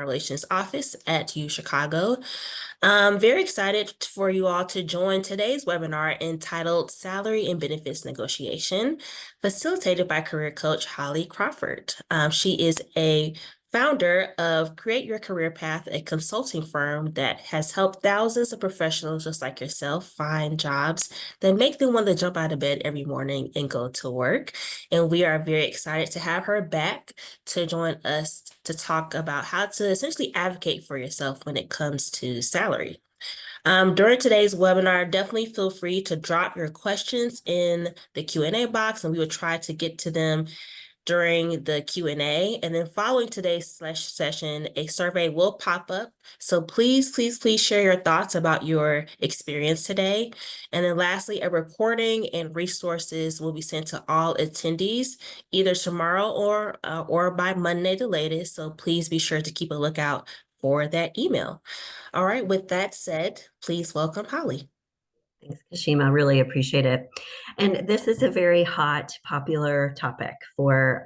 Relations Office at U Chicago. I'm very excited for you all to join today's webinar entitled Salary and Benefits Negotiation, facilitated by career coach Holly Crawford. She is a founder of Create Your Career Path, a consulting firm that has helped thousands of professionals just like yourself find jobs that make them want to jump out of bed every morning and go to work. And we are very excited to have her back to join us to talk about how to essentially advocate for yourself when it comes to salary. During today's webinar, definitely feel free to drop your questions in the Q&A box, and we will try to get to them during the Q&A. And then following today's session, a survey will pop up. So please share your thoughts about your experience today. And then lastly, a recording and resources will be sent to all attendees either tomorrow or by Monday the latest. So please be sure to keep a lookout for that email. All right, with that said, please welcome Holly. Thanks, Kashima. Really appreciate it. And this is a very hot, popular topic for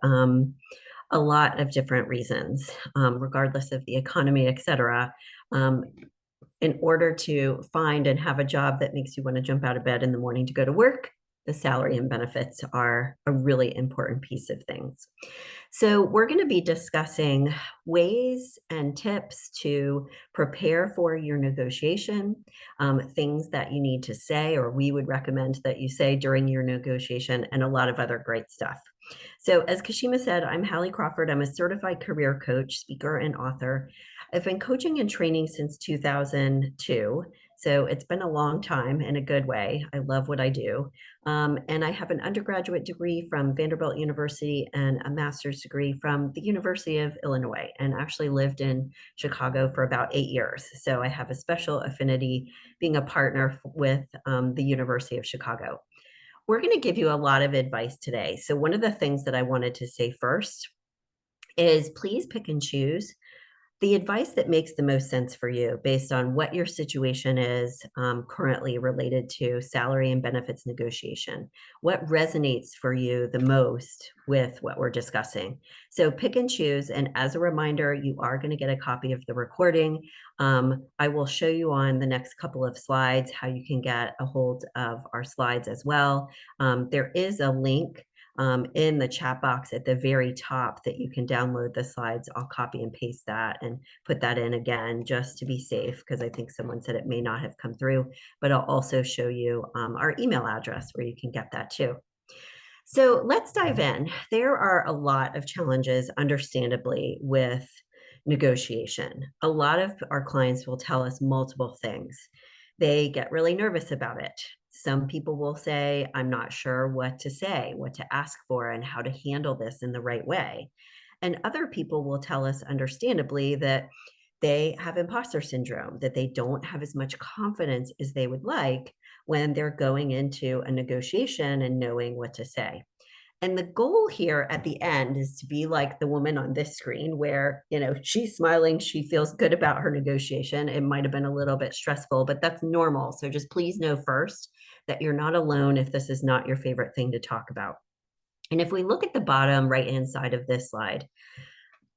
a lot of different reasons, regardless of the economy, et cetera. In order to find and have a job that makes you want to jump out of bed in the morning to go to work, the salary and benefits are a really important piece of things. So we're going to be discussing ways and tips to prepare for your negotiation, things that you need to say or we would recommend that you say during your negotiation, and a lot of other great stuff. So as Kashima said, I'm Hallie Crawford. I'm a certified career coach, speaker, and author. I've been coaching and training since 2002. So it's been a long time in a good way. I love what I do. And I have an undergraduate degree from Vanderbilt University and a master's degree from the University of Illinois, and actually lived in Chicago for about 8 years. So I have a special affinity being a partner with the University of Chicago. We're going to give you a lot of advice today. So one of the things that I wanted to say first is please pick and choose the advice that makes the most sense for you based on what your situation is currently related to salary and benefits negotiation. What resonates for you the most with what we're discussing? So pick and choose. And as a reminder, you are going to get a copy of the recording. I will show you on the next couple of slides how you can get a hold of our slides as well. There is a link in the chat box at the very top that you can download the slides. I'll copy and paste that and put that in again just to be safe, because I think someone said it may not have come through, but I'll also show you our email address where you can get that too. So let's dive in. There are a lot of challenges, understandably, with negotiation. A lot of our clients will tell us multiple things. They get really nervous about it. Some people will say, I'm not sure what to say, what to ask for, and how to handle this in the right way. And other people will tell us, understandably, that they have imposter syndrome, that they don't have as much confidence as they would like when they're going into a negotiation and knowing what to say. And the goal here at the end is to be like the woman on this screen where, she's smiling, she feels good about her negotiation. It might have been a little bit stressful, but that's normal. So just please know first that you're not alone if this is not your favorite thing to talk about. And if we look at the bottom right-hand side of this slide,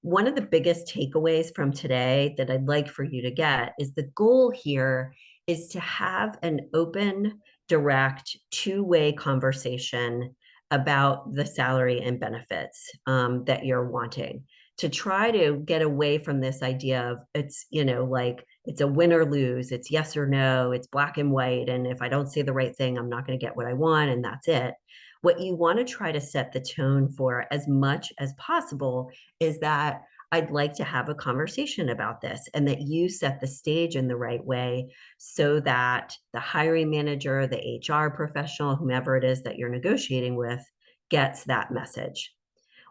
one of the biggest takeaways from today that I'd like for you to get is the goal here is to have an open, direct, two-way conversation about the salary and benefits that you're wanting, to try to get away from this idea of it's, like it's a win or lose, it's yes or no, it's black and white. And if I don't say the right thing, I'm not going to get what I want, and that's it. What you want to try to set the tone for as much as possible is that I'd like to have a conversation about this, and that you set the stage in the right way so that the hiring manager, the HR professional, whomever it is that you're negotiating with, gets that message.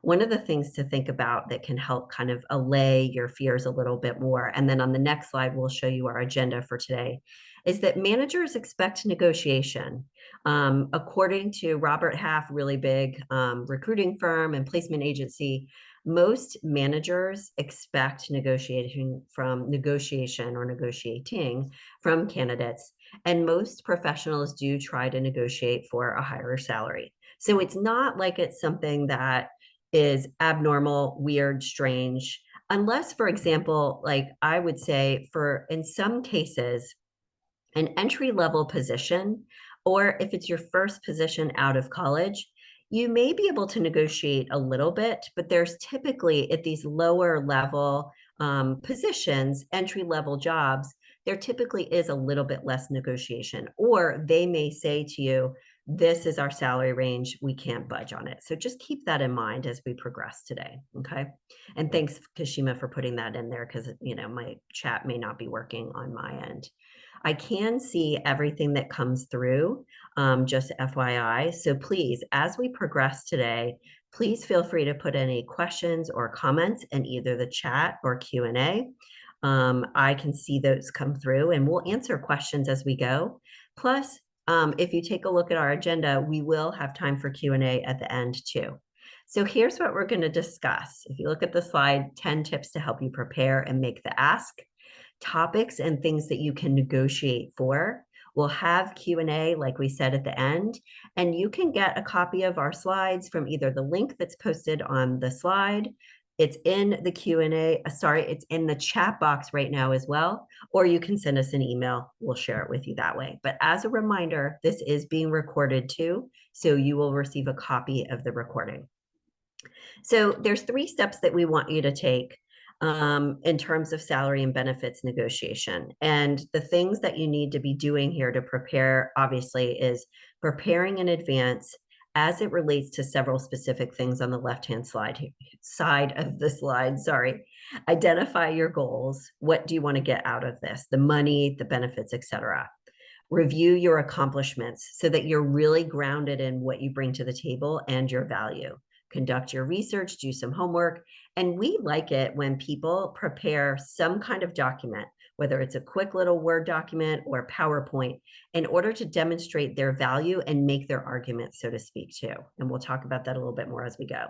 One of the things to think about that can help kind of allay your fears a little bit more, and then on the next slide, we'll show you our agenda for today, is that managers expect negotiation. According to Robert Half, really big recruiting firm and placement agency, most managers expect negotiating from candidates, and most professionals do try to negotiate for a higher salary. So it's not like it's something that is abnormal, weird, strange. Unless, for example, like I would say for in some cases, an entry level position, or if it's your first position out of college, you may be able to negotiate a little bit, but there's typically at these lower level positions, entry level jobs, there typically is a little bit less negotiation, or they may say to you, this is our salary range. We can't budge on it. So just keep that in mind as we progress today. Okay. And thanks, Kashima, for putting that in there because, my chat may not be working on my end. I can see everything that comes through, just FYI. So please, as we progress today, please feel free to put any questions or comments in either the chat or Q&A. I can see those come through and we'll answer questions as we go. Plus, if you take a look at our agenda, we will have time for Q&A at the end too. So here's what we're going to discuss. If you look at the slide, 10 tips to help you prepare and make the ask, topics and things that you can negotiate for. We'll have Q&A, like we said at the end, and you can get a copy of our slides from either the link that's posted on the slide, it's in the Q&A, it's in the chat box right now as well, or you can send us an email. We'll share it with you that way. But as a reminder, this is being recorded too, so you will receive a copy of the recording. So there's 3 steps that we want you to take in terms of salary and benefits negotiation. And the things that you need to be doing here to prepare, obviously, is preparing in advance as it relates to several specific things on the left-hand side of the slide, sorry. Identify your goals. What do you want to get out of this? The money, the benefits, etc. Review your accomplishments so that you're really grounded in what you bring to the table and your value. Conduct your research, do some homework. And we like it when people prepare some kind of document, whether it's a quick little Word document or PowerPoint, in order to demonstrate their value and make their argument, so to speak, too. And we'll talk about that a little bit more as we go.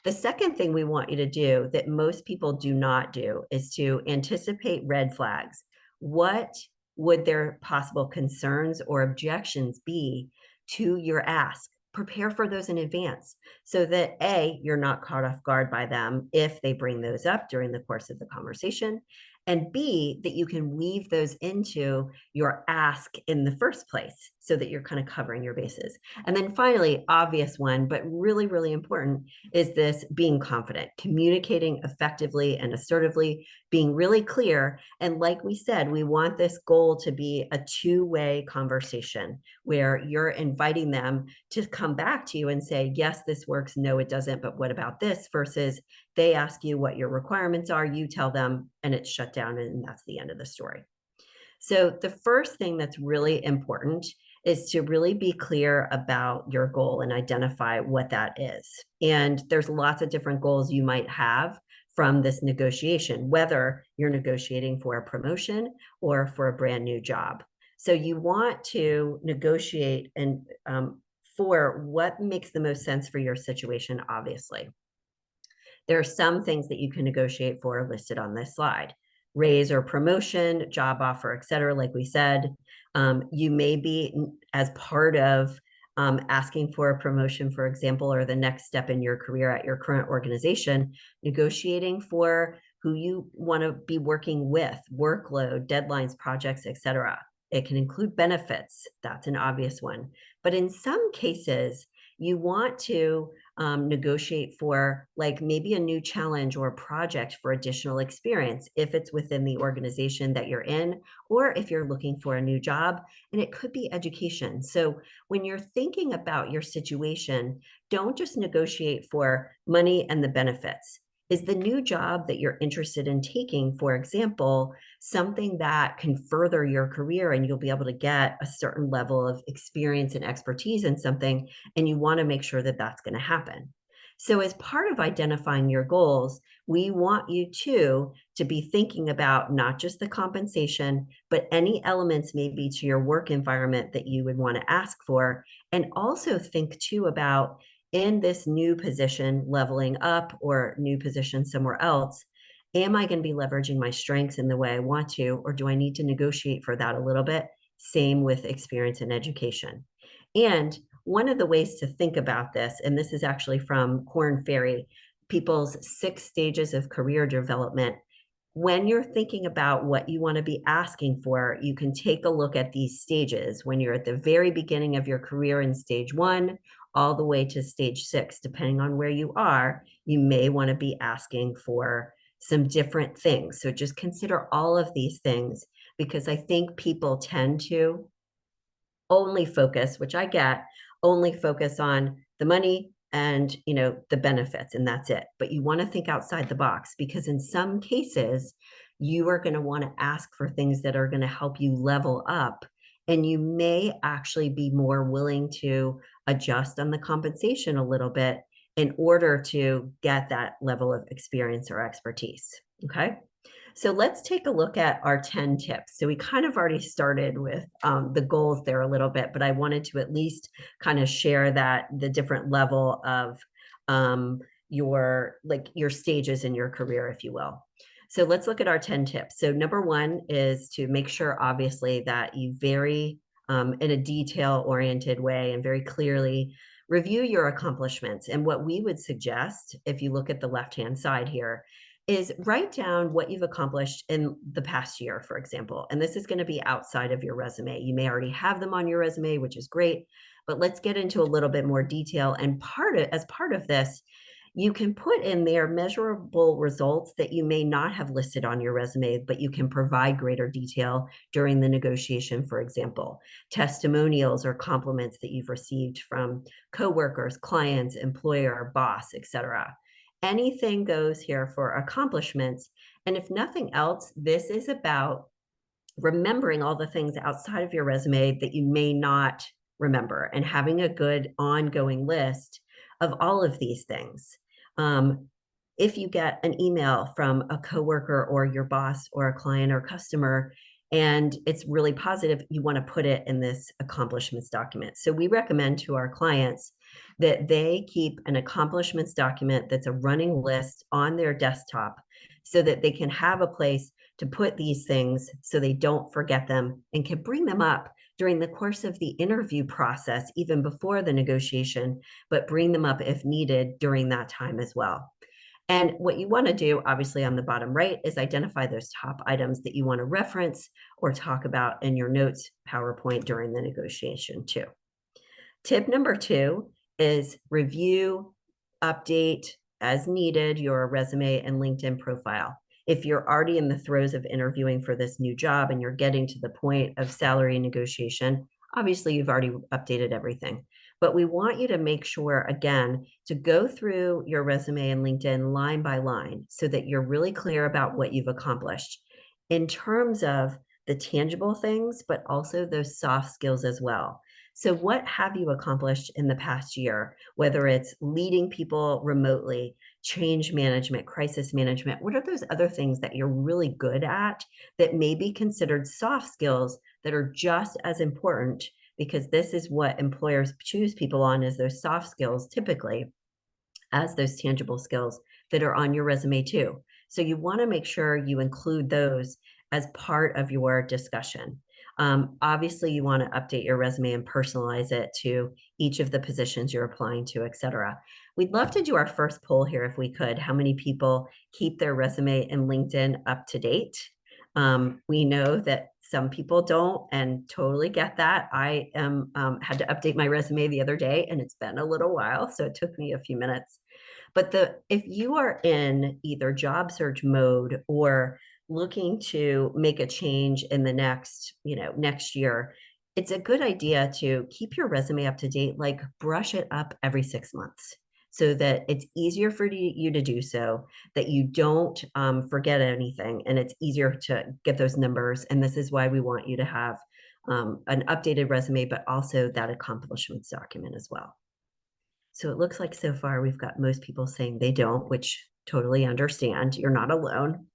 The second thing we want you to do that most people do not do is to anticipate red flags. What would their possible concerns or objections be to your ask? Prepare for those in advance so that A, you're not caught off guard by them if they bring those up during the course of the conversation, and B, that you can weave those into your ask in the first place so that you're kind of covering your bases. And then finally, obvious one, but really, really important, is this being confident, communicating effectively and assertively, being really clear. And like we said, we want this goal to be a two-way conversation where you're inviting them to come back to you and say, yes, this works, no, it doesn't, but what about this? Versus they ask you what your requirements are, you tell them, and it's shut down, and that's the end of the story. So the first thing that's really important is to really be clear about your goal and identify what that is. And there's lots of different goals you might have from this negotiation, whether you're negotiating for a promotion or for a brand new job. So you want to negotiate and for what makes the most sense for your situation, obviously. There are some things that you can negotiate for listed on this slide. Raise or promotion, job offer, et cetera, like we said. You may be, as part of asking for a promotion, for example, or the next step in your career at your current organization, negotiating for who you want to be working with, workload, deadlines, projects, et cetera. It can include benefits. That's an obvious one. But in some cases, you want to negotiate for like maybe a new challenge or project for additional experience if it's within the organization that you're in, or if you're looking for a new job, and it could be education. So when you're thinking about your situation, don't just negotiate for money and the benefits. Is the new job that you're interested in taking, for example, something that can further your career and you'll be able to get a certain level of experience and expertise in something, and you want to make sure that that's going to happen. So as part of identifying your goals, we want you to be thinking about not just the compensation, but any elements maybe to your work environment that you would want to ask for, and also think too about in this new position, leveling up or new position somewhere else, am I going to be leveraging my strengths in the way I want to, or do I need to negotiate for that a little bit? Same with experience and education. And one of the ways to think about this, and this is actually from Korn Ferry, people's 6 stages of career development. When you're thinking about what you want to be asking for, you can take a look at these stages when you're at the very beginning of your career in stage 1 all the way to stage 6. Depending on where you are, you may want to be asking for some different things. So just consider all of these things, because I think people tend to only focus, which I get, only focus on the money and the benefits, and that's it. But you want to think outside the box, because in some cases you are going to want to ask for things that are going to help you level up, and you may actually be more willing to adjust on the compensation a little bit in order to get that level of experience or expertise. Okay. So let's take a look at our 10 tips. So we kind of already started with the goals there a little bit, but I wanted to at least kind of share that the different level of your stages in your career, if you will. So let's look at our 10 tips. So number one is to make sure, obviously, that you very in a detail oriented way and very clearly review your accomplishments. And what we would suggest, if you look at the left-hand side here, is write down what you've accomplished in the past year, for example. And this is going to be outside of your resume. You may already have them on your resume, which is great, but let's get into a little bit more detail. And as part of this, you can put in there measurable results that you may not have listed on your resume, but you can provide greater detail during the negotiation. For example, testimonials or compliments that you've received from coworkers, clients, employer, boss, etc. Anything goes here for accomplishments. And if nothing else, this is about remembering all the things outside of your resume that you may not remember, and having a good ongoing list of all of these things. If you get an email from a coworker or your boss or a client or customer and it's really positive, you want to put it in this accomplishments document. So we recommend to our clients that they keep an accomplishments document that's a running list on their desktop, so that they can have a place to put these things so they don't forget them and can bring them up during the course of the interview process, even before the negotiation, but bring them up if needed during that time as well. And what you want to do, obviously, on the bottom right, is identify those top items that you want to reference or talk about in your notes PowerPoint during the negotiation too. Tip number 2 is review, update as needed your resume and LinkedIn profile. If you're already in the throes of interviewing for this new job and you're getting to the point of salary negotiation, obviously you've already updated everything. But we want you to make sure, again, to go through your resume and LinkedIn line by line so that you're really clear about what you've accomplished in terms of the tangible things, but also those soft skills as well. So what have you accomplished in the past year, whether it's leading people remotely, change management, crisis management? What are those other things that you're really good at that may be considered soft skills that are just as important? Because this is what employers choose people on, is those soft skills typically, as those tangible skills that are on your resume too. So you want to make sure you include those as part of your discussion. Obviously, you want to update your resume and personalize it to each of the positions you're applying to, et cetera. We'd love to do our first poll here if we could. How many people keep their resume and LinkedIn up to date? We know that some people don't, and totally get that. I had to update my resume the other day, and it's been a little while, so it took me a few minutes. But if you are in either job search mode or looking to make a change in the next year, it's a good idea to keep your resume up to date, like brush it up every 6 months so that it's easier for you to do so, that you don't forget anything, and it's easier to get those numbers. And this is why we want you to have an updated resume, but also that accomplishments document as well. So it looks like so far we've got most people saying they don't, which totally understand. You're not alone.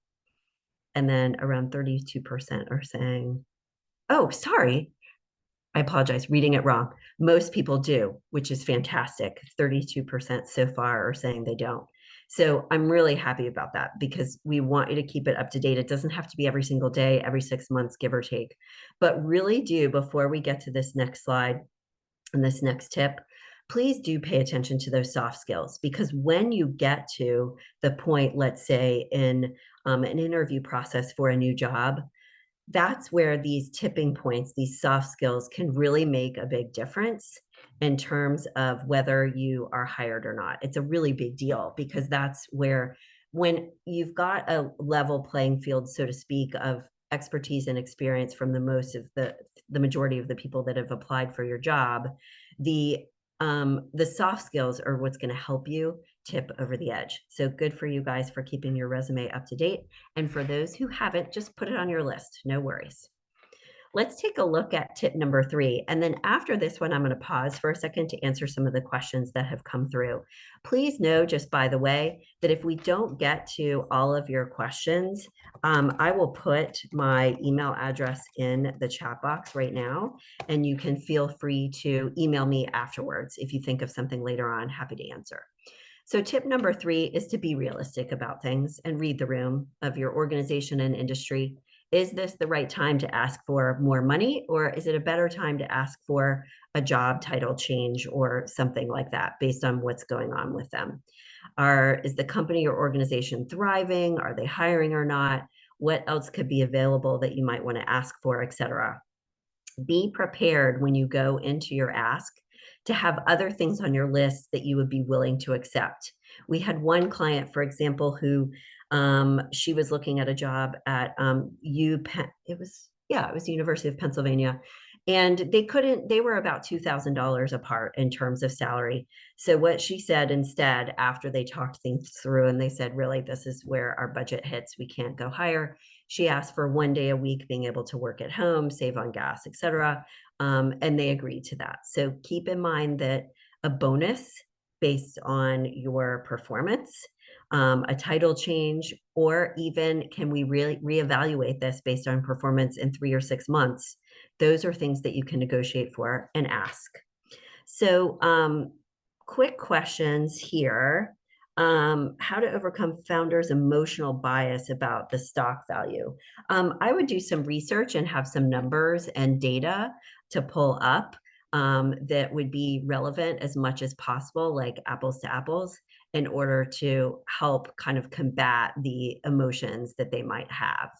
And then around 32% are saying, oh, sorry, I apologize, reading it wrong. Most people do, which is fantastic. 32% so far are saying they don't. So I'm really happy about that, because we want you to keep it up to date. It doesn't have to be every single day, every 6 months, give or take. But really do, before we get to this next slide and this next tip, please do pay attention to those soft skills, because when you get to the point, let's say in an interview process for a new job, that's where these tipping points, these soft skills can really make a big difference in terms of whether you are hired or not. It's a really big deal, because that's where, when you've got a level playing field, so to speak, of expertise and experience from the majority of the people that have applied for your job, the the soft skills are what's going to help you tip over the edge. So good for you guys for keeping your resume up to date. And for those who haven't, just put it on your list. No worries. Let's take a look at tip number 3. And then after this one, I'm going to pause for a second to answer some of the questions that have come through. Please know, just by the way, that if we don't get to all of your questions, I will put my email address in the chat box right now, and you can feel free to email me afterwards if you think of something later on. Happy to answer. So tip number 3 is to be realistic about things and read the room of your organization and industry. Is this the right time to ask for more money, or is it a better time to ask for a job title change or something like that based on what's going on with them? Is the company or organization thriving? Are they hiring or not? What else could be available that you might want to ask for, etc.? Be prepared when you go into your ask to have other things on your list that you would be willing to accept. We had one client, for example, who she was looking at a job at it was, yeah, it was the University of Pennsylvania, and they were about $2,000 apart in terms of salary. So what she said instead, after they talked things through and they said, really, this is where our budget hits, we can't go higher. She asked for 1 day a week being able to work at home, save on gas, etc. And they agreed to that. So keep in mind that a bonus based on your performance, a title change, or even can we really reevaluate this based on performance in 3 or 6 months? Those are things that you can negotiate for and ask. So quick questions here. How to overcome founders' emotional bias about the stock value. I would do some research and have some numbers and data to pull up that would be relevant as much as possible, like apples to apples, in order to help kind of combat the emotions that they might have.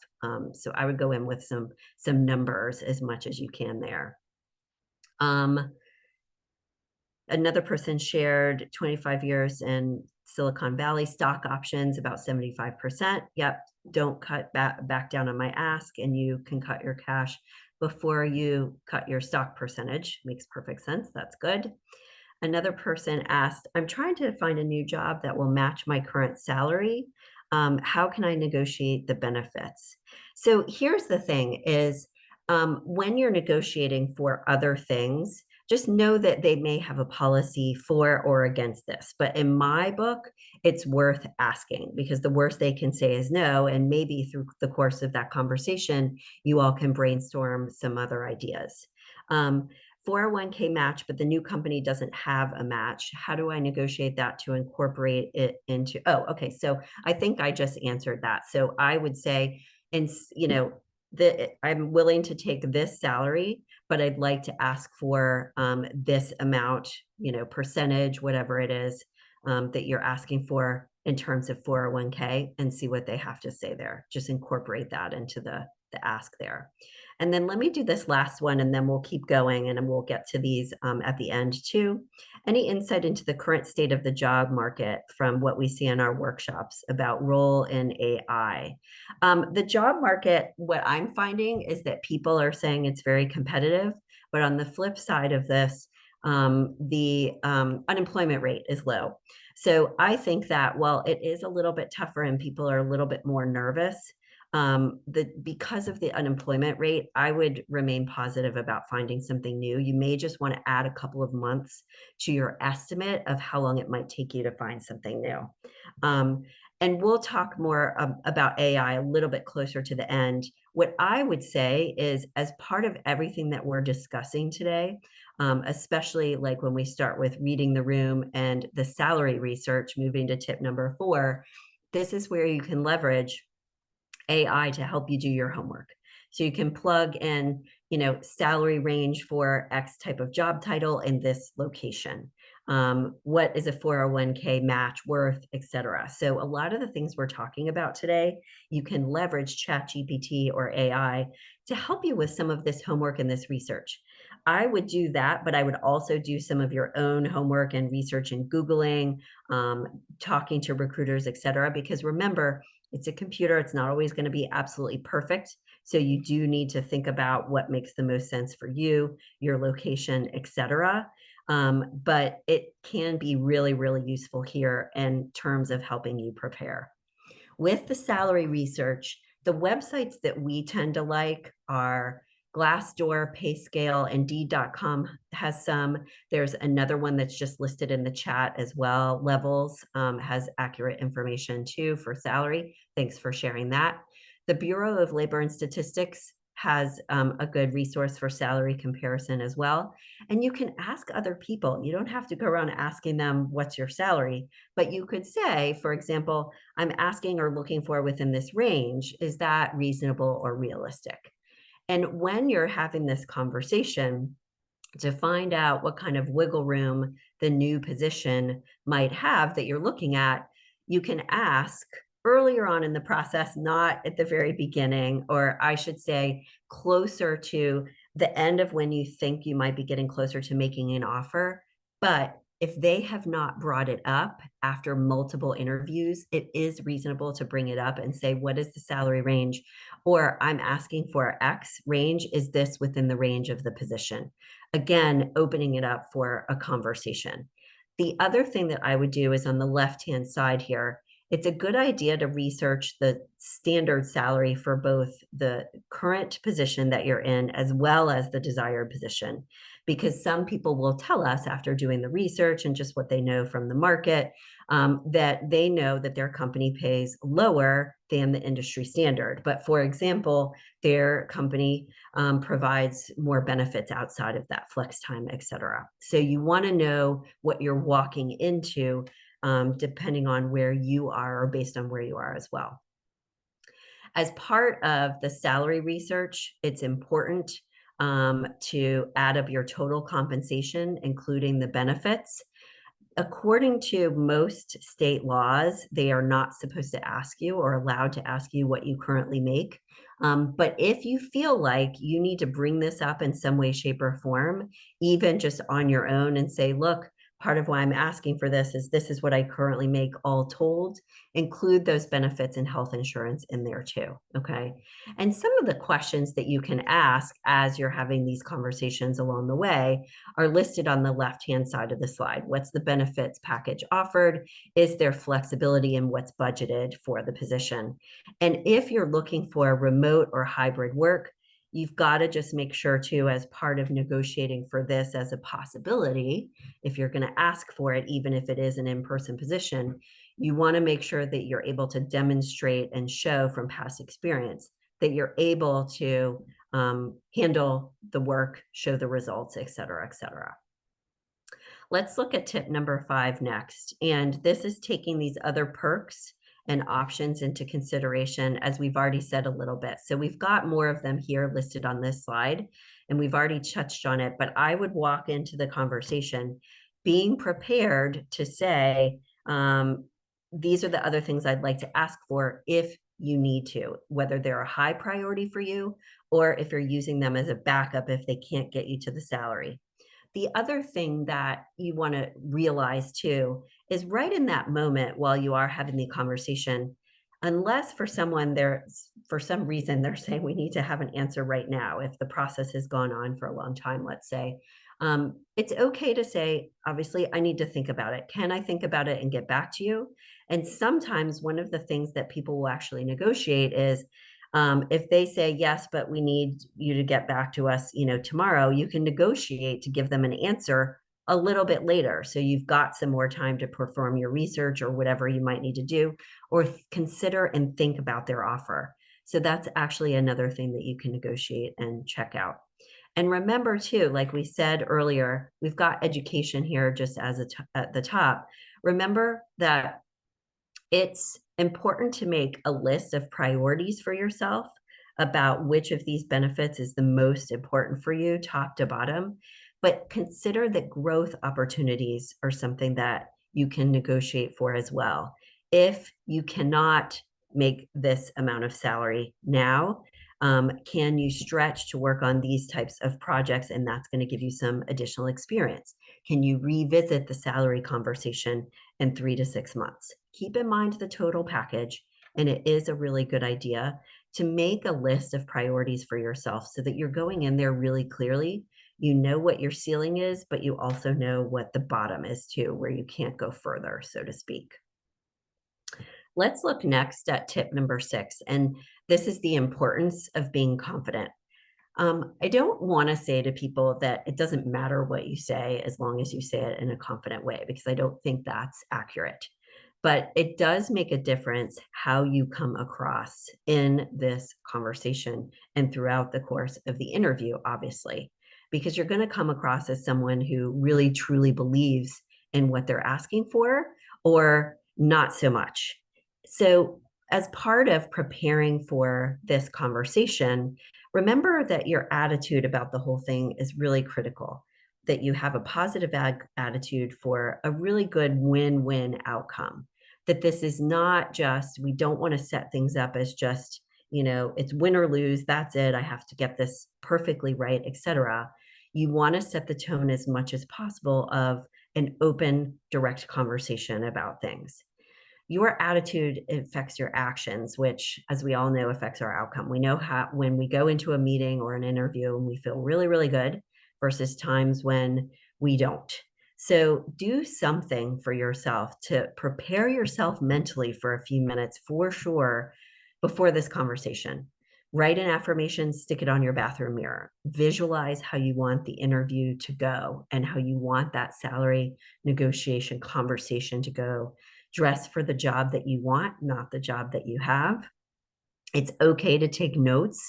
So I would go in with some numbers as much as you can there. Another person shared 25 years in Silicon Valley, stock options about 75%. Yep, don't cut back down on my ask, and you can cut your cash before you cut your stock percentage. Makes perfect sense. That's good. Another person asked, I'm trying to find a new job that will match my current salary. How can I negotiate the benefits? So here's the thing is, when you're negotiating for other things, just know that they may have a policy for or against this. But in my book, it's worth asking, because the worst they can say is no. And maybe through the course of that conversation, you all can brainstorm some other ideas. 401k match, but the new company doesn't have a match. How do I negotiate that to incorporate it into? Oh, okay. So I think I just answered that. So I would say, and I'm willing to take this salary, but I'd like to ask for this amount, percentage, whatever it is that you're asking for in terms of 401k, and see what they have to say there. Just incorporate that into the ask there. And then let me do this last one, and then we'll keep going, and then we'll get to these at the end too. Any insight into the current state of the job market from what we see in our workshops about role in AI? The job market, what I'm finding is that people are saying it's very competitive, but on the flip side of this, the unemployment rate is low. So I think that while it is a little bit tougher and people are a little bit more nervous, because of the unemployment rate, I would remain positive about finding something new. You may just want to add a couple of months to your estimate of how long it might take you to find something new. And we'll talk more about AI a little bit closer to the end. What I would say is, as part of everything that we're discussing today, especially like when we start with reading the room and the salary research, moving to tip number 4, this is where you can leverage AI to help you do your homework. So you can plug in, salary range for X type of job title in this location. What is a 401k match worth, etc. So a lot of the things we're talking about today, you can leverage ChatGPT or AI to help you with some of this homework and this research. I would do that, but I would also do some of your own homework and research and Googling, talking to recruiters, etc. Because remember, it's a computer. It's not always going to be absolutely perfect. So you do need to think about what makes the most sense for you, your location, etc. But it can be really, really useful here in terms of helping you prepare. With the salary research, the websites that we tend to like are Glassdoor, Payscale, Indeed.com has some. There's another one that's just listed in the chat as well. Levels has accurate information too for salary. Thanks for sharing that. The Bureau of Labor and Statistics has a good resource for salary comparison as well. And you can ask other people. You don't have to go around asking them, what's your salary? But you could say, for example, I'm asking or looking for within this range. Is that reasonable or realistic? And when you're having this conversation, to find out what kind of wiggle room the new position might have that you're looking at, you can ask earlier on in the process, not at the very beginning, or I should say, closer to the end of when you think you might be getting closer to making an offer. But if they have not brought it up after multiple interviews, it is reasonable to bring it up and say, what is the salary range? Or I'm asking for X range. Is this within the range of the position? Again, opening it up for a conversation. The other thing that I would do is on the left-hand side here, it's a good idea to research the standard salary for both the current position that you're in as well as the desired position. Because some people will tell us after doing the research and just what they know from the market, that they know that their company pays lower than the industry standard. But for example, their company provides more benefits outside of that, flex time, et cetera. So you want to know what you're walking into, depending on where you are or based on where you are as well. As part of the salary research, it's important to add up your total compensation, including the benefits. According to most state laws, they are not supposed to ask you or allowed to ask you what you currently make. But if you feel like you need to bring this up in some way, shape, or form, even just on your own and say, look, part of why I'm asking for this is what I currently make all told, include those benefits and health insurance in there too. Okay. And some of the questions that you can ask as you're having these conversations along the way are listed on the left-hand side of the slide. What's the benefits package offered? Is there flexibility in what's budgeted for the position? And if you're looking for remote or hybrid work, you've got to just make sure too, as part of negotiating for this as a possibility, if you're going to ask for it, even if it is an in-person position, you want to make sure that you're able to demonstrate and show from past experience that you're able to handle the work, show the results, et cetera, et cetera. Let's look at tip number 5 next. And this is taking these other perks and options into consideration, as we've already said a little bit. So we've got more of them here listed on this slide, and we've already touched on it, but I would walk into the conversation being prepared to say, these are the other things I'd like to ask for if you need to, whether they're a high priority for you or if you're using them as a backup if they can't get you to the salary. The other thing that you want to realize too is right in that moment while you are having the conversation, unless for someone there's for some reason they're saying we need to have an answer right now, if the process has gone on for a long time, let's say, it's okay to say, obviously, I need to think about it. Can I think about it and get back to you? And sometimes one of the things that people will actually negotiate is, if they say yes, but we need you to get back to us, tomorrow, you can negotiate to give them an answer a little bit later. So you've got some more time to perform your research or whatever you might need to do, or consider and think about their offer. So that's actually another thing that you can negotiate and check out. And remember too, like we said earlier, we've got education here just as at the top. Remember that it's important to make a list of priorities for yourself about which of these benefits is the most important for you, top to bottom. but consider that growth opportunities are something that you can negotiate for as well. If you cannot make this amount of salary now, can you stretch to work on these types of projects? And that's going to give you some additional experience. Can you revisit the salary conversation in 3 to 6 months? Keep in mind the total package, and it is a really good idea to make a list of priorities for yourself so that you're going in there really clearly. You know what your ceiling is, but you also know what the bottom is too, where you can't go further, so to speak. Let's look next at tip number 6, and this is the importance of being confident. I don't want to say to people that it doesn't matter what you say as long as you say it in a confident way, because I don't think that's accurate. But it does make a difference how you come across in this conversation and throughout the course of the interview, obviously, because you're going to come across as someone who really truly believes in what they're asking for or not so much. So, as part of preparing for this conversation, remember that your attitude about the whole thing is really critical, that you have a positive attitude for a really good win-win outcome. That this is not just, we don't want to set things up as just, it's win or lose, that's it, I have to get this perfectly right, etc. You want to set the tone as much as possible of an open, direct conversation about things. Your attitude affects your actions, which, as we all know, affects our outcome. We know how, when we go into a meeting or an interview and we feel really, really good versus times when we don't. So do something for yourself to prepare yourself mentally for a few minutes for sure before this conversation. Write an affirmation, stick it on your bathroom mirror. Visualize how you want the interview to go and how you want that salary negotiation conversation to go. Dress for the job that you want, not the job that you have. It's okay to take notes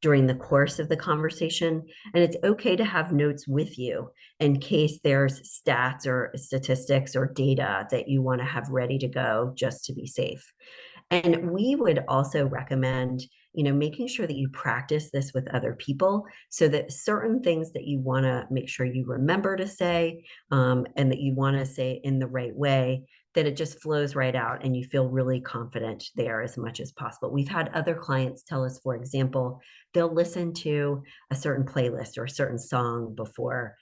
during the course of the conversation, and it's okay to have notes with you in case there's stats or statistics or data that you want to have ready to go just to be safe. And we would also recommend, making sure that you practice this with other people so that certain things that you want to make sure you remember to say, and that you want to say in the right way, that it just flows right out and you feel really confident there as much as possible. We've had other clients tell us, for example, they'll listen to a certain playlist or a certain song before,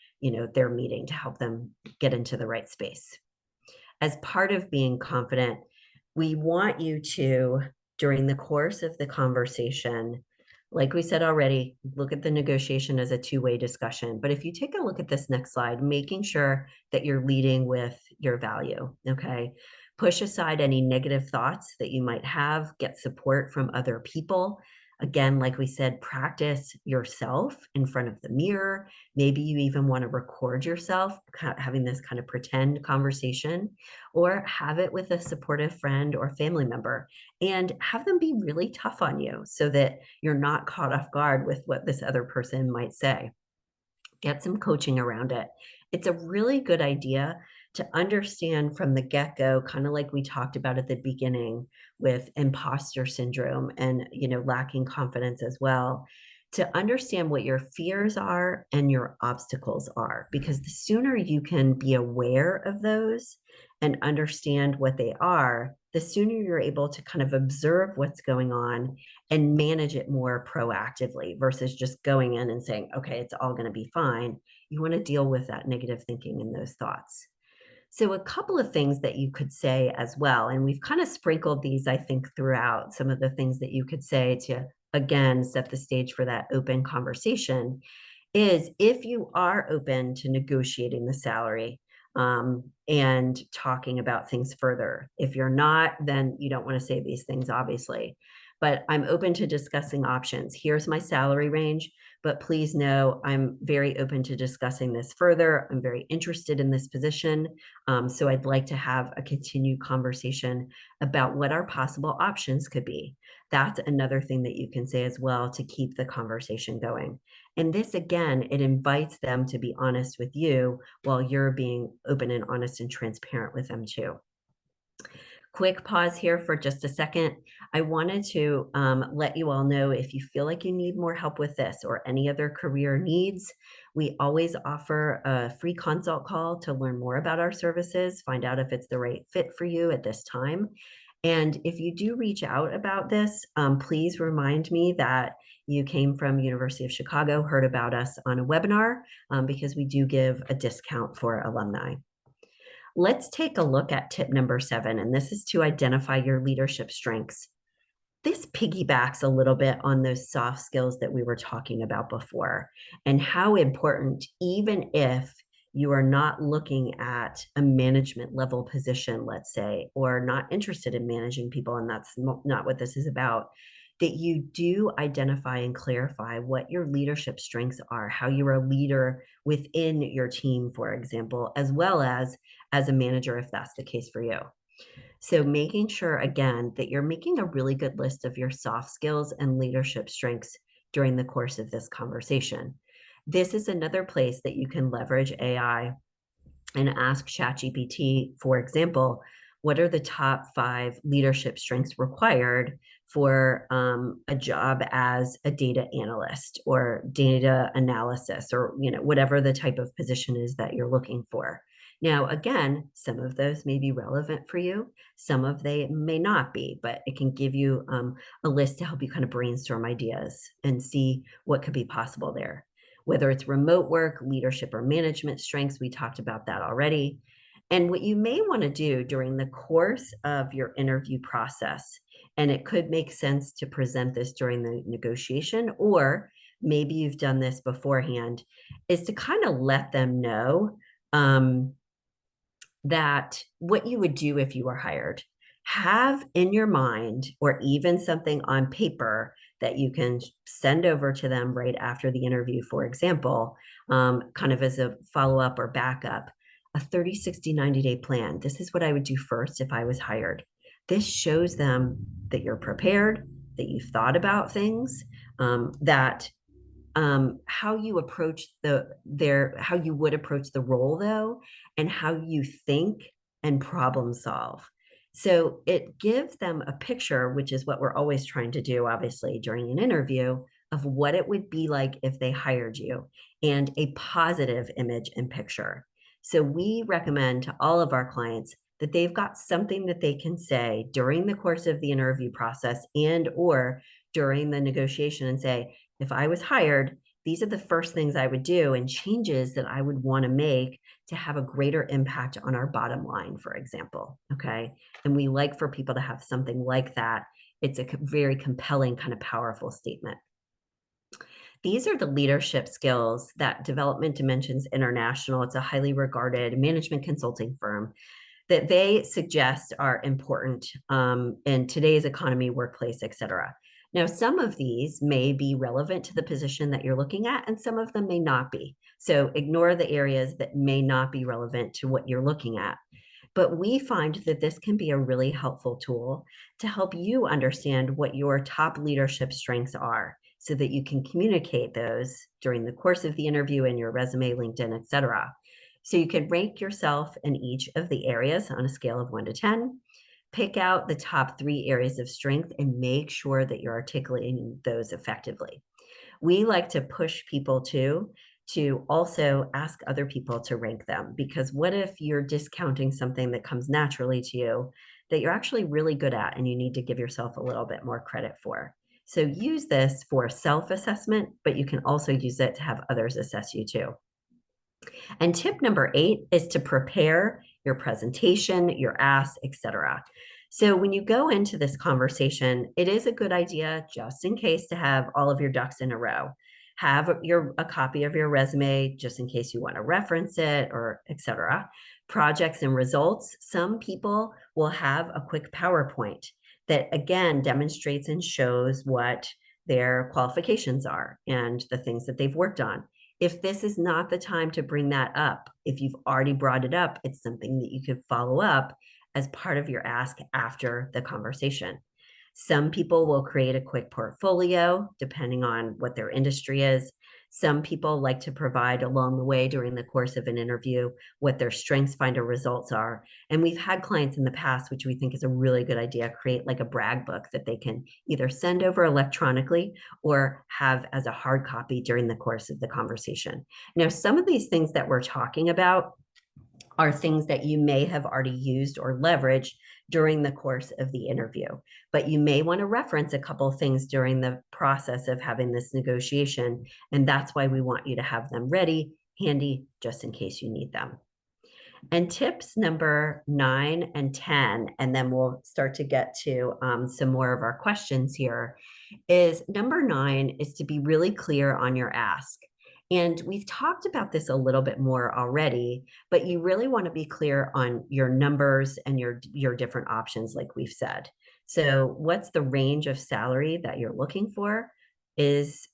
their meeting to help them get into the right space. As part of being confident, we want you to, during the course of the conversation, like we said already, look at the negotiation as a two-way discussion. But if you take a look at this next slide, making sure that you're leading with your value, okay? Push aside any negative thoughts that you might have, get support from other people. Again, like we said, practice yourself in front of the mirror. Maybe you even want to record yourself having this kind of pretend conversation, or have it with a supportive friend or family member and have them be really tough on you so that you're not caught off guard with what this other person might say. Get some coaching around it. It's a really good idea to understand from the get-go, kind of like we talked about at the beginning with imposter syndrome and, lacking confidence as well, to understand what your fears are and your obstacles are, because the sooner you can be aware of those and understand what they are, the sooner you're able to kind of observe what's going on and manage it more proactively versus just going in and saying, okay, it's all going to be fine. You want to deal with that negative thinking and those thoughts. So, a couple of things that you could say as well, and we've kind of sprinkled these, I think, throughout some of the things that you could say to, again, set the stage for that open conversation, is if you are open to negotiating the salary, and talking about things further. If you're not, then you don't want to say these things, obviously. But I'm open to discussing options. Here's my salary range, but please know I'm very open to discussing this further. I'm very interested in this position. So I'd like to have a continued conversation about what our possible options could be. That's another thing that you can say as well to keep the conversation going. And this, again, it invites them to be honest with you while you're being open and honest and transparent with them too. Quick pause here for just a second. I wanted to let you all know if you feel like you need more help with this or any other career needs, we always offer a free consult call to learn more about our services, find out if it's the right fit for you at this time. And if you do reach out about this, please remind me that you came from University of Chicago, heard about us on a webinar, because we do give a discount for alumni. Let's take a look at tip number 7, and this is to identify your leadership strengths. This piggybacks a little bit on those soft skills that we were talking about before, and how important, even if you are not looking at a management level position, let's say, or not interested in managing people, and that's not what this is about, that you do identify and clarify what your leadership strengths are, how you're a leader within your team, for example, as well as a manager, if that's the case for you. So making sure, again, that you're making a really good list of your soft skills and leadership strengths during the course of this conversation. This is another place that you can leverage AI and ask ChatGPT, for example, what are the top 5 leadership strengths required for a job as a data analyst or data analysis, or whatever the type of position is that you're looking for. Now, again, some of those may be relevant for you, some of they may not be, but it can give you a list to help you kind of brainstorm ideas and see what could be possible there. Whether it's remote work, leadership, or management strengths, we talked about that already. And what you may want to do during the course of your interview process, and it could make sense to present this during the negotiation, or maybe you've done this beforehand, is to kind of let them know that what you would do if you were hired. Have in your mind, or even something on paper that you can send over to them right after the interview, for example, kind of as a follow up or backup, a 30, 60, 90-day plan. This is what I would do first if I was hired. This shows them that you're prepared, that you've thought about things, that how you approach how you would approach the role, though, and how you think and problem solve. So it gives them a picture, which is what we're always trying to do, obviously, during an interview, of what it would be like if they hired you, and a positive image and picture. So we recommend to all of our clients that they've got something that they can say during the course of the interview process and or during the negotiation, and say, if I was hired, these are the first things I would do and changes that I would want to make to have a greater impact on our bottom line, for example. Okay. And we like for people to have something like that. It's a very compelling, kind of powerful statement. These are the leadership skills that Development Dimensions International, it's a highly regarded management consulting firm, that they suggest are important in today's economy, workplace, et cetera. Now, some of these may be relevant to the position that you're looking at, and some of them may not be. So ignore the areas that may not be relevant to what you're looking at. But we find that this can be a really helpful tool to help you understand what your top leadership strengths are, so that you can communicate those during the course of the interview in your resume, LinkedIn, et cetera. So you can rank yourself in each of the areas on a scale of 1 to 10. Pick out the top 3 areas of strength and make sure that you're articulating those effectively. We like to push people to also ask other people to rank them, because what if you're discounting something that comes naturally to you that you're actually really good at and you need to give yourself a little bit more credit for? So use this for self-assessment, but you can also use it to have others assess you too. And tip number 8 is to prepare your presentation, your ask, etc. So when you go into this conversation, it is a good idea, just in case, to have all of your ducks in a row. Have a copy of your resume just in case you want to reference it, or etc. Projects and results. Some people will have a quick PowerPoint that, again, demonstrates and shows what their qualifications are and the things that they've worked on. If this is not the time to bring that up, if you've already brought it up, it's something that you could follow up as part of your ask after the conversation. Some people will create a quick portfolio depending on what their industry is. Some people like to provide along the way during the course of an interview what their strengths finder results are. And we've had clients in the past, which we think is a really good idea, create like a brag book that they can either send over electronically or have as a hard copy during the course of the conversation. Now, some of these things that we're talking about are things that you may have already used or leveraged during the course of the interview. But you may want to reference a couple of things during the process of having this negotiation. And that's why we want you to have them ready, handy, just in case you need them. And tips number 9 and 10, and then we'll start to get to some more of our questions here, is number 9 is to be really clear on your ask. And we've talked about this a little bit more already, but you really want to be clear on your numbers and your different options, like we've said. So what's the range of salary that you're looking for? Is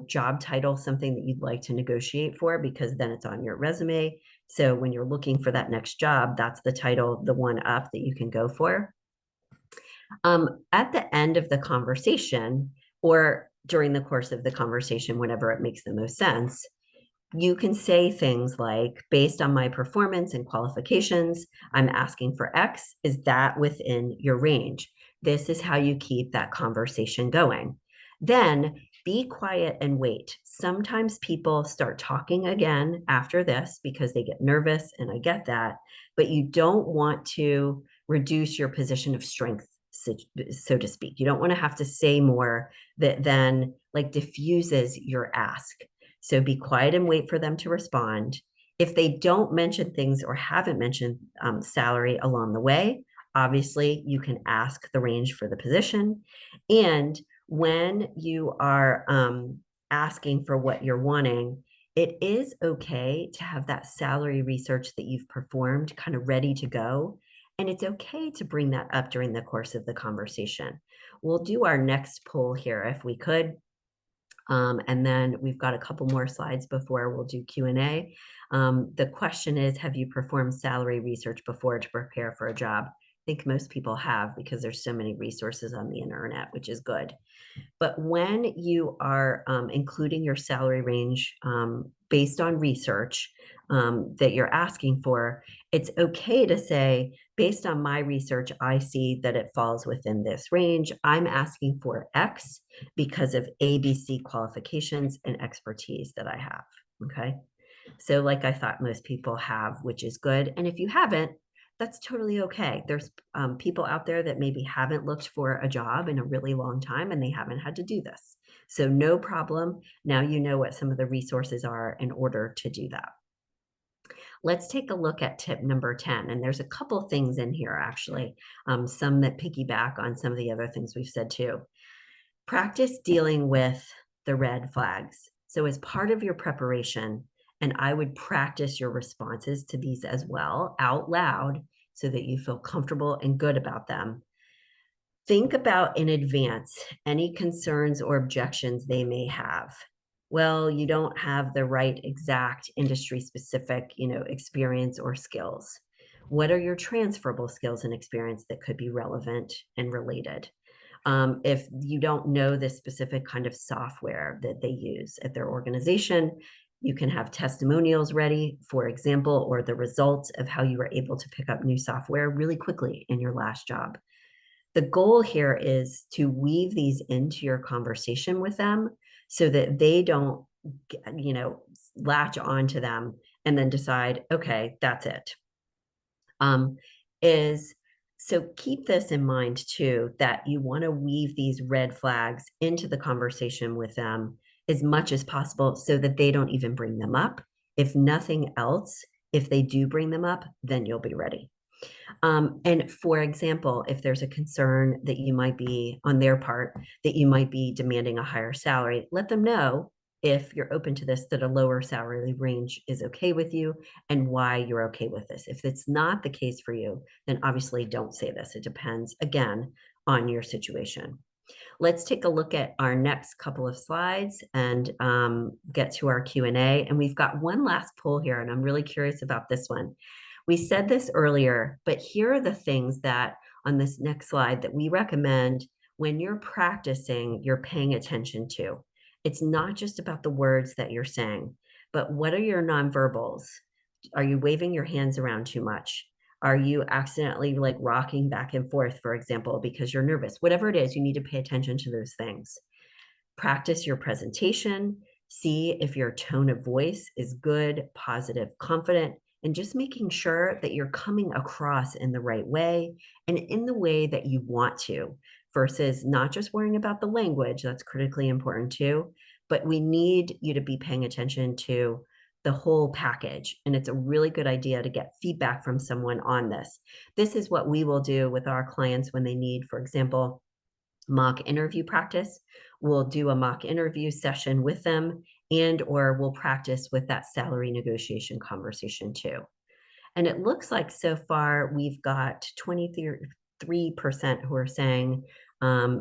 job title something that you'd like to negotiate for, because then it's on your resume? So when you're looking for that next job, that's the title, the one up that you can go for. At the end of the conversation, or during the course of the conversation, whenever it makes the most sense, you can say things like, based on my performance and qualifications, I'm asking for X. Is that within your range? This is how you keep that conversation going. Then be quiet and wait. Sometimes people start talking again after this because they get nervous, and I get that, but you don't want to reduce your position of strength, so to speak. You don't want to have to say more that then like diffuses your ask. So be quiet and wait for them to respond. If they don't mention things or haven't mentioned salary along the way, obviously you can ask the range for the position. And when you are asking for what you're wanting, it is okay to have that salary research that you've performed kind of ready to go. And it's okay to bring that up during the course of the conversation. We'll do our next poll here if we could. And then we've got a couple more slides before we'll do Q&A. The question is, have you performed salary research before to prepare for a job? I think most people have, because there's so many resources on the internet, which is good. But when you are including your salary range based on research that you're asking for, it's okay to say, based on my research, I see that it falls within this range. I'm asking for X because of ABC qualifications and expertise that I have. Okay. So, like I thought most people have, which is good. And if you haven't, that's totally okay. There's people out there that maybe haven't looked for a job in a really long time and they haven't had to do this. So, no problem. Now you know what some of the resources are in order to do that. Let's take a look at tip number 10. And there's a couple things in here, actually, some that piggyback on some of the other things we've said too. Practice dealing with the red flags. So, as part of your preparation, and I would practice your responses to these as well out loud so that you feel comfortable and good about them. Think about in advance any concerns or objections they may have. Well, you don't have the right exact industry specific, experience or skills. What are your transferable skills and experience that could be relevant and related? If you don't know the specific kind of software that they use at their organization, you can have testimonials ready, for example, or the results of how you were able to pick up new software really quickly in your last job. The goal here is to weave these into your conversation with them so that they don't, latch onto them and then decide, okay, that's it. Is so keep this in mind too, that you want to weave these red flags into the conversation with them as much as possible so that they don't even bring them up. If nothing else, if they do bring them up, then you'll be ready. And for example, if there's a concern that you might be on their part, that you might be demanding a higher salary, let them know, if you're open to this, that a lower salary range is okay with you and why you're okay with this. If it's not the case for you, then obviously don't say this. It depends, again, on your situation. Let's take a look at our next couple of slides and get to our Q&A. And we've got one last poll here, and I'm really curious about this one. We said this earlier, but here are the things that on this next slide that we recommend when you're practicing, you're paying attention to. It's not just about the words that you're saying, but what are your nonverbals? Are you waving your hands around too much? Are you accidentally like rocking back and forth, for example, because you're nervous? Whatever it is, you need to pay attention to those things. Practice your presentation, see if your tone of voice is good, positive, confident, and just making sure that you're coming across in the right way and in the way that you want to, versus not just worrying about the language. That's critically important too. But we need you to be paying attention to the whole package. And it's a really good idea to get feedback from someone on this. This is what we will do with our clients when they need, for example, mock interview practice. We'll do a mock interview session with them, and or we'll practice with that salary negotiation conversation too. And it looks like so far we've got 23% who are saying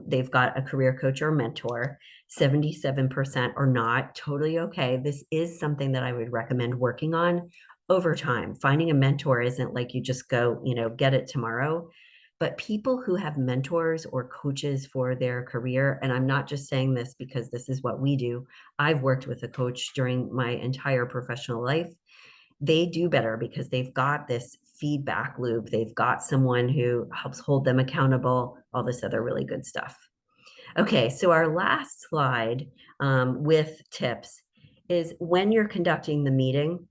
they've got a career coach or mentor. 77% are not. Totally okay. This is something that I would recommend working on over time. Finding a mentor isn't like you just go, get it tomorrow. But people who have mentors or coaches for their career, and I'm not just saying this because this is what we do, I've worked with a coach during my entire professional life. They do better because they've got this feedback loop. They've got someone who helps hold them accountable, all this other really good stuff. Okay, so our last slide with tips is when you're conducting the meeting,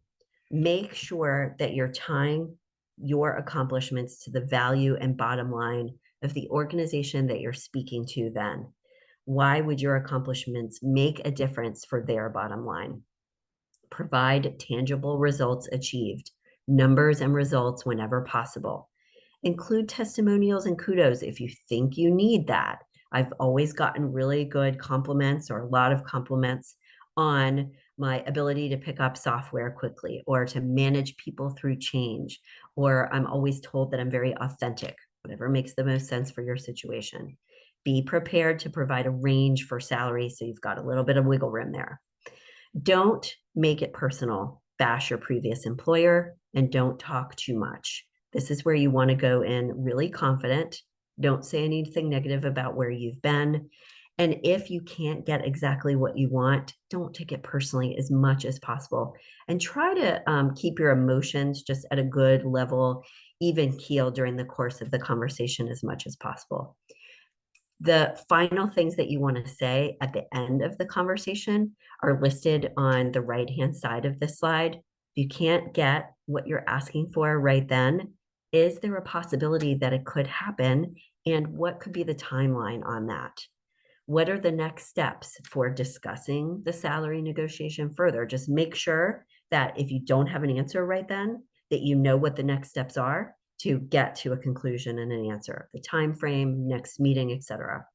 make sure that you're tying your accomplishments to the value and bottom line of the organization that you're speaking to then. Why would your accomplishments make a difference for their bottom line? Provide tangible results achieved, numbers and results whenever possible. Include testimonials and kudos if you think you need that. I've always gotten really good compliments or a lot of compliments on my ability to pick up software quickly or to manage people through change. Or I'm always told that I'm very authentic, whatever makes the most sense for your situation. Be prepared to provide a range for salary so you've got a little bit of wiggle room there. Don't make it personal. Bash your previous employer and don't talk too much. This is where you want to go in really confident. Don't say anything negative about where you've been. And if you can't get exactly what you want, don't take it personally as much as possible. And try to keep your emotions just at a good level, even keel during the course of the conversation as much as possible. The final things that you want to say at the end of the conversation are listed on the right-hand side of this slide. If you can't get what you're asking for right then, is there a possibility that it could happen? And what could be the timeline on that? What are the next steps for discussing the salary negotiation further? Just make sure that if you don't have an answer right then, that you know what the next steps are to get to a conclusion and an answer, the time frame, next meeting, etc.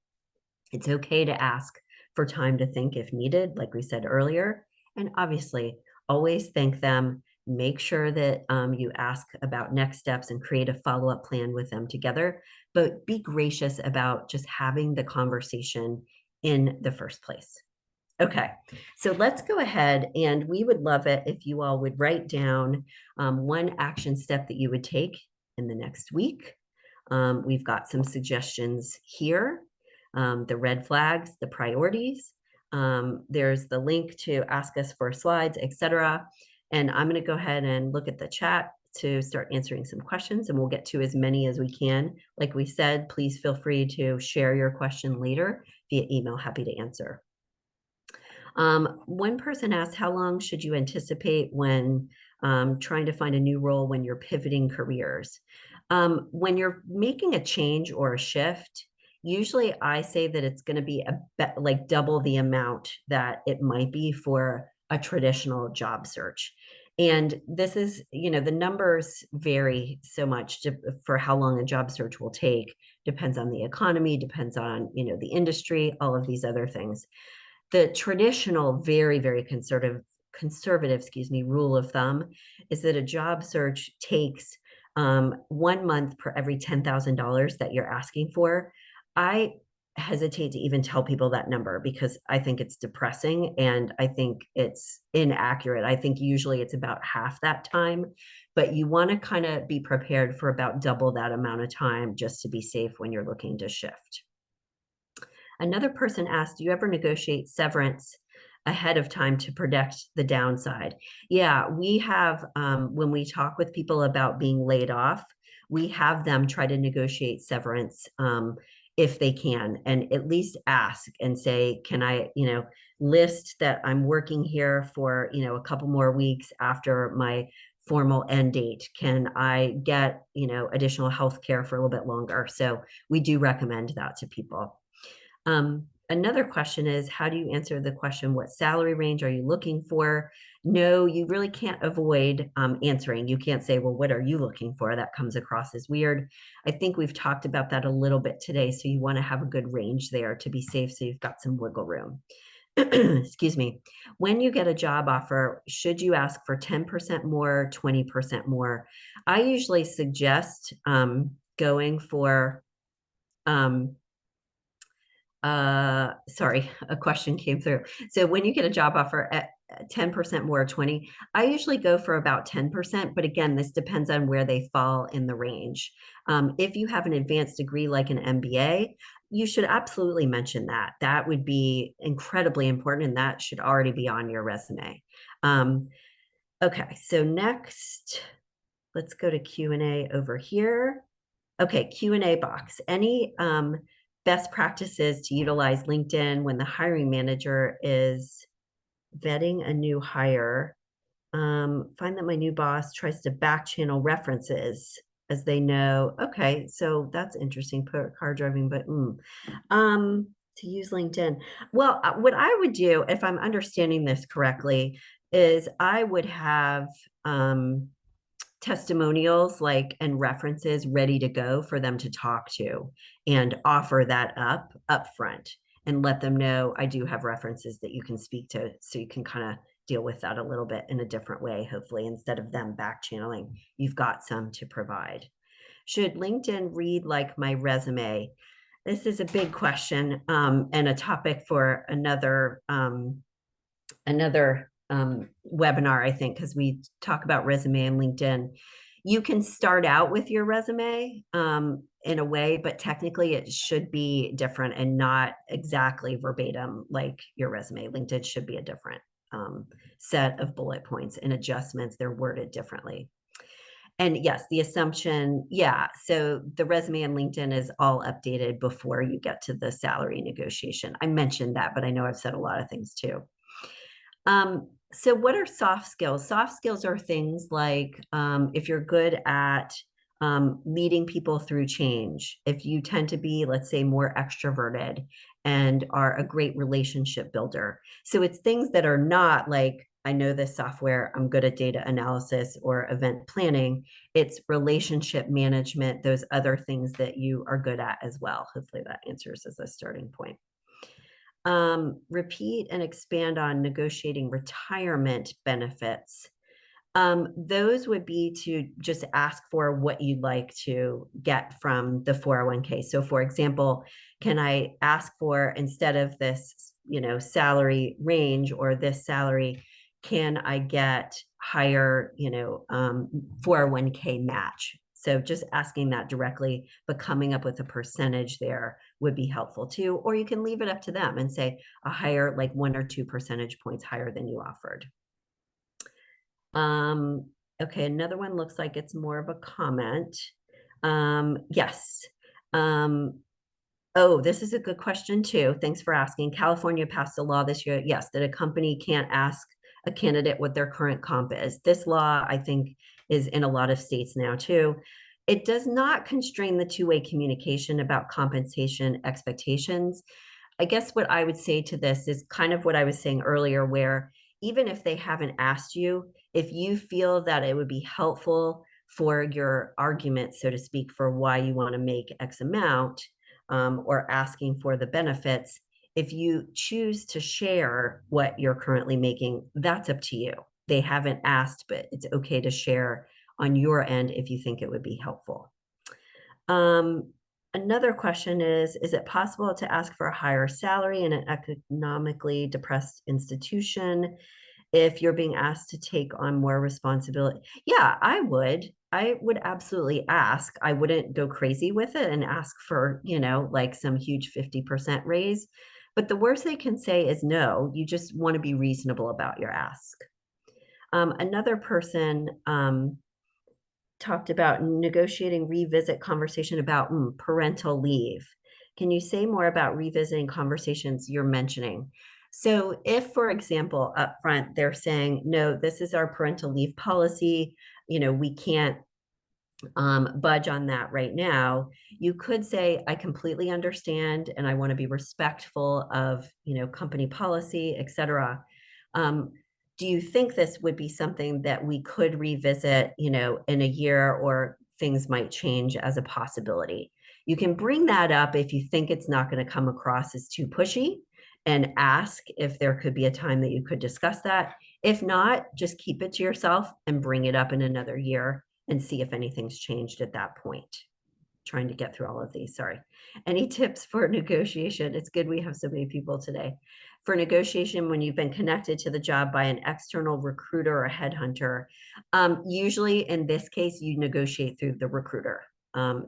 It's okay to ask for time to think if needed, like we said earlier. And obviously, always thank them. Make sure that you ask about next steps and create a follow-up plan with them together. But be gracious about just having the conversation in the first place. Okay, so let's go ahead, and we would love it if you all would write down one action step that you would take in the next week. We've got some suggestions here, the red flags, the priorities. There's the link to ask us for slides, etc. And I'm going to go ahead and look at the chat to start answering some questions, and we'll get to as many as we can. Like we said, please feel free to share your question later via email. Happy to answer. One person asked, how long should you anticipate when trying to find a new role when you're pivoting careers? When you're making a change or a shift, usually I say that it's going to be like double the amount that it might be for a traditional job search. And this is, the numbers vary so much for how long a job search will take. Depends on the economy, depends on, the industry, all of these other things. The traditional, very, very conservative, rule of thumb is that a job search takes 1 month per every $10,000 that you're asking for. I hesitate to even tell people that number because I think it's depressing and I think it's inaccurate. I think usually it's about half that time, but you want to kind of be prepared for about double that amount of time just to be safe when you're looking to shift. Another person asked, do you ever negotiate severance ahead of time to protect the downside. Yeah, we have, when we talk with people about being laid off, we have them try to negotiate severance if they can, and at least ask and say, can I, list that I'm working here for, a couple more weeks after my formal end date? Can I get, additional health care for a little bit longer? So we do recommend that to people. Another question is, how do you answer the question, what salary range are you looking for? No, you really can't avoid answering. You can't say, well, what are you looking for? That comes across as weird. I think we've talked about that a little bit today. So you want to have a good range there to be safe, so you've got some wiggle room. Excuse me. When you get a job offer, should you ask for 10% more, 20% more? I usually suggest going for sorry, a question came through. So when you get a job offer at 10% more or 20, I usually go for about 10%, but again, this depends on where they fall in the range. If you have an advanced degree like an MBA, you should absolutely mention that. That would be incredibly important, and that should already be on your resume. Okay, so next, let's go to Q&A over here. Okay, Q&A box. Any best practices to utilize LinkedIn when the hiring manager is vetting a new hire? Find that my new boss tries to back channel references as they know. Okay, so that's interesting. Put car driving, but to use LinkedIn. Well, what I would do, if I'm understanding this correctly, is I would have testimonials like and references ready to go for them to talk to, and offer that up front and let them know I do have references that you can speak to, so you can kind of deal with that a little bit in a different way. Hopefully, instead of them back channeling, you've got some to provide. Should LinkedIn read like my resume? This is a big question, and a topic for another webinar, I think, because we talk about resume and LinkedIn. You can start out with your resume in a way, but technically it should be different and not exactly verbatim like your resume. LinkedIn should be a different set of bullet points and adjustments. They're worded differently. And yes, the assumption, yeah. So the resume and LinkedIn is all updated before you get to the salary negotiation. I mentioned that, but I know I've said a lot of things too. So what are soft skills? Soft skills are things like if you're good at leading people through change, if you tend to be, let's say, more extroverted and are a great relationship builder. So it's things that are not like, I know this software, I'm good at data analysis or event planning. It's relationship management, those other things that you are good at as well. Hopefully that answers as a starting point. Repeat and expand on negotiating retirement benefits. Those would be to just ask for what you'd like to get from the 401k. So for example, can I ask for, instead of this, salary range or this salary, can I get higher, 401k match? So just asking that directly, but coming up with a percentage there would be helpful too. Or you can leave it up to them and say a higher, like 1 or 2 percentage points higher than you offered. Okay, another one looks like it's more of a comment. Yes. Oh, this is a good question too. Thanks for asking. California passed a law this year, yes, that a company can't ask a candidate what their current comp is. This law, I think, is in a lot of states now too. It does not constrain the two-way communication about compensation expectations. I guess what I would say to this is kind of what I was saying earlier, where even if they haven't asked you, if you feel that it would be helpful for your argument, so to speak, for why you want to make X amount, or asking for the benefits, if you choose to share what you're currently making, that's up to you. They haven't asked, but it's okay to share on your end if you think it would be helpful. Another question is it possible to ask for a higher salary in an economically depressed institution if you're being asked to take on more responsibility? Yeah, I would. I would absolutely ask. I wouldn't go crazy with it and ask for, like some huge 50% raise. But the worst they can say is no. You just want to be reasonable about your ask. Another person talked about negotiating revisit conversation about parental leave. Can you say more about revisiting conversations you're mentioning? So if, for example, up front, they're saying, no, this is our parental leave policy, we can't budge on that right now. You could say, I completely understand and I want to be respectful of, company policy, et cetera. Um, do you think this would be something that we could revisit, in a year, or things might change as a possibility? You can bring that up if you think it's not going to come across as too pushy, and ask if there could be a time that you could discuss that. If not, just keep it to yourself and bring it up in another year and see if anything's changed at that point. Trying to get through all of these, sorry. Any tips for negotiation? It's good we have so many people today. For negotiation, when you've been connected to the job by an external recruiter or headhunter, usually in this case, you negotiate through the recruiter.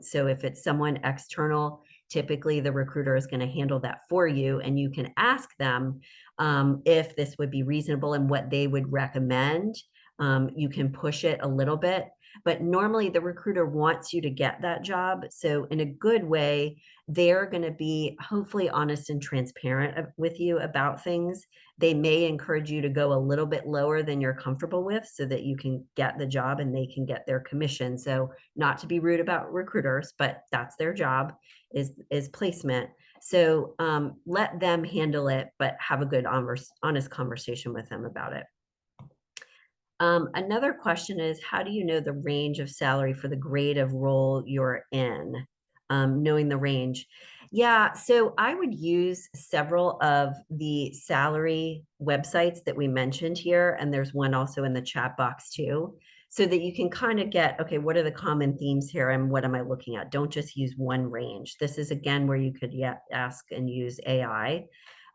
So if it's someone external, typically the recruiter is going to handle that for you, and you can ask them if this would be reasonable and what they would recommend. You can push it a little bit, but normally the recruiter wants you to get that job. So in a good way, they're going to be hopefully honest and transparent with you about things. They may encourage you to go a little bit lower than you're comfortable with so that you can get the job and they can get their commission. So not to be rude about recruiters, but that's their job, is placement. So let them handle it, but have a good honest conversation with them about it. Another question is, how do you know the range of salary for the grade of role you're in? Knowing the range. Yeah, so I would use several of the salary websites that we mentioned here, and there's one also in the chat box too, so that you can kind of get, okay, what are the common themes here and what am I looking at? Don't just use one range. This is again where you could ask and use AI,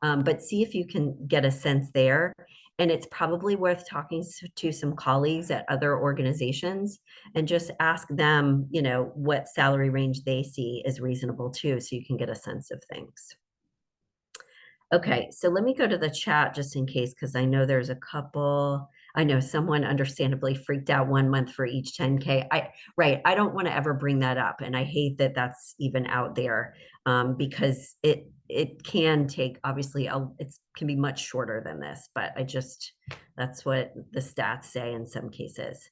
but see if you can get a sense there. And it's probably worth talking to some colleagues at other organizations and just ask them, what salary range they see is reasonable too, so you can get a sense of things. Okay, so let me go to the chat just in case, because I know there's a couple. I know someone understandably freaked out 1 month for each 10K. Right, I don't want to ever bring that up, and I hate that that's even out there, because it can take, obviously, it can be much shorter than this, but that's what the stats say in some cases.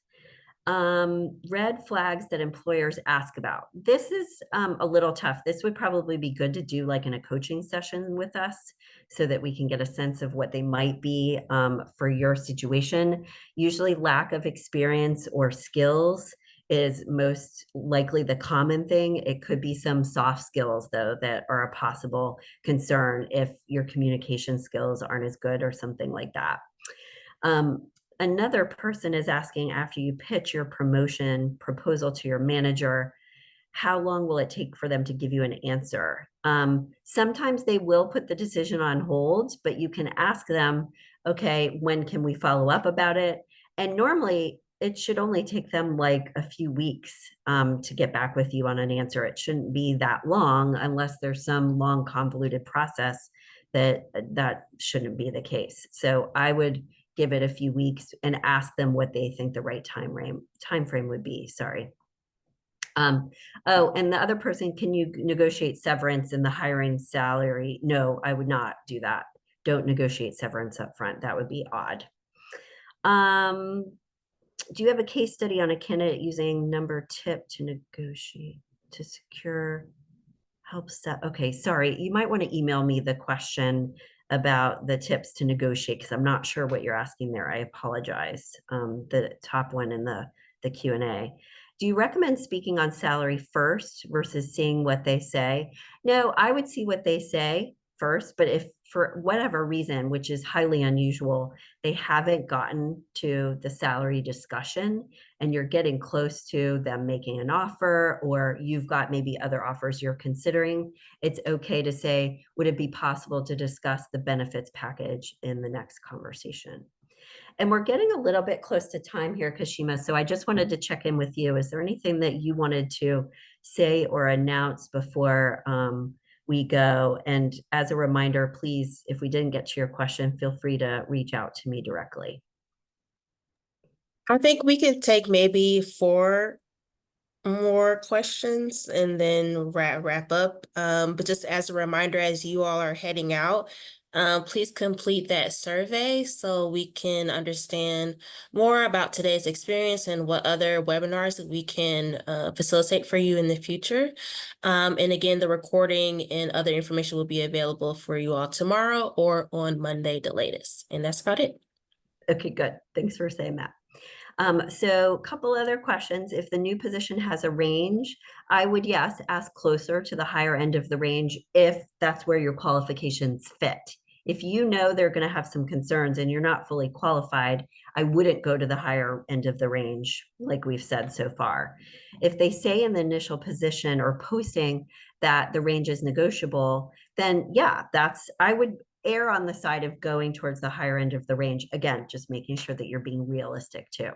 Red flags that employers ask about. This is a little tough. This would probably be good to do like in a coaching session with us so that we can get a sense of what they might be for your situation. Usually lack of experience or skills is most likely the common thing. It could be some soft skills though that are a possible concern if your communication skills aren't as good or something like that. Another person is asking, after you pitch your promotion proposal to your manager, how long will it take for them to give you an answer? Sometimes they will put the decision on hold, but you can ask them, okay, when can we follow up about it? And normally it should only take them like a few weeks to get back with you on an answer. It shouldn't be that long unless there's some long convoluted process that shouldn't be the case. So I would give it a few weeks and ask them what they think the right time frame would be. Sorry. Oh, and the other person, can you negotiate severance in the hiring salary? No, I would not do that. Don't negotiate severance up front. That would be odd. Do you have a case study on a candidate using number tip to negotiate to secure help set? Okay, sorry. You might want to email me the question about the tips to negotiate because I'm not sure what you're asking there. I apologize. The top one in the Q&A. Do you recommend speaking on salary first versus seeing what they say? No, I would see what they say first, but if for whatever reason, which is highly unusual, they haven't gotten to the salary discussion and you're getting close to them making an offer, or you've got maybe other offers you're considering, it's okay to say, would it be possible to discuss the benefits package in the next conversation? And we're getting a little bit close to time here, Kashima. So I just wanted to check in with you. Is there anything that you wanted to say or announce before we go. And as a reminder, please, if we didn't get to your question, feel free to reach out to me directly. I think we could take maybe four more questions and then wrap up. But just as a reminder, as you all are heading out, please complete that survey so we can understand more about today's experience and what other webinars that we can facilitate for you in the future. And again, the recording and other information will be available for you all tomorrow or on Monday, the latest. And that's about it. Okay, good. Thanks for saying that. So a couple other questions. If the new position has a range, I would, yes, ask closer to the higher end of the range if that's where your qualifications fit. If you know they're going to have some concerns and you're not fully qualified, I wouldn't go to the higher end of the range, like we've said so far. If they say in the initial position or posting that the range is negotiable, then yeah, I would err on the side of going towards the higher end of the range. Again, just making sure that you're being realistic too.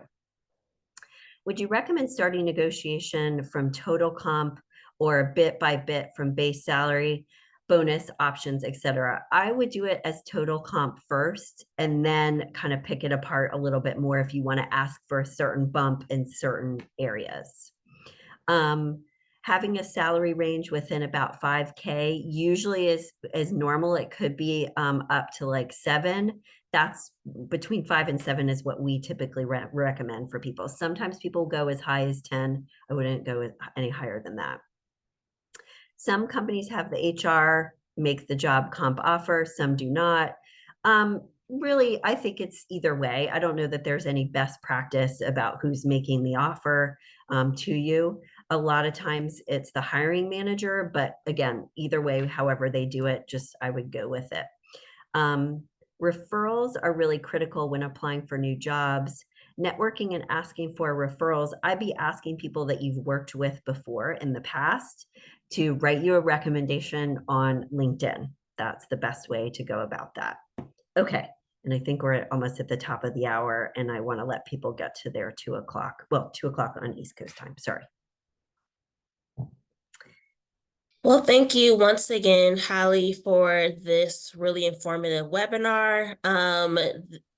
Would you recommend starting negotiation from total comp or bit by bit from base salary, bonus options, etc.? I would do it as total comp first and then kind of pick it apart a little bit more if you want to ask for a certain bump in certain areas. Um, Having a salary range within about 5K usually is normal. It could be up to like 7. That's between 5 and 7 is what we typically recommend for people. Sometimes people go as high as 10. I wouldn't go any higher than that. Some companies have the HR make the job comp offer, some do not. Really, I think it's either way. I don't know that there's any best practice about who's making the offer to you. A lot of times it's the hiring manager, but again, either way, however they do it, just I would go with it. Um, Referrals are really critical when applying for new jobs. Networking and asking for referrals, I'd be asking people that you've worked with before in the past to write you a recommendation on LinkedIn. That's the best way to go about that. Okay. And I think we're almost at the top of the hour, and I want to let people get to their 2 o'clock. Well, 2 o'clock on East Coast time. Sorry. Well, thank you once again, Holly, for this really informative webinar.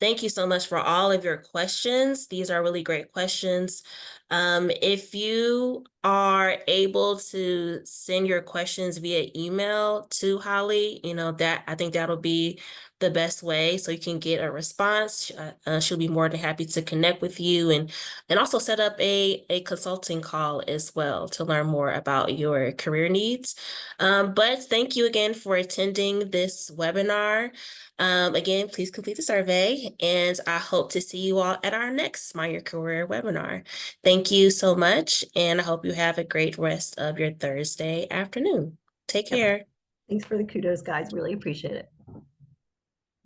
Thank you so much for all of your questions. These are really great questions. If you are able to send your questions via email to Holly, that I think that'll be the best way so you can get a response. She'll be more than happy to connect with you and also set up a consulting call as well to learn more about your career needs. But thank you again for attending this webinar. Again, please complete the survey, and I hope to see you all at our next Smile Your Career webinar. Thank you so much, and I hope you have a great rest of your Thursday afternoon. Take Yep. care. Thanks for the kudos, guys. Really appreciate it.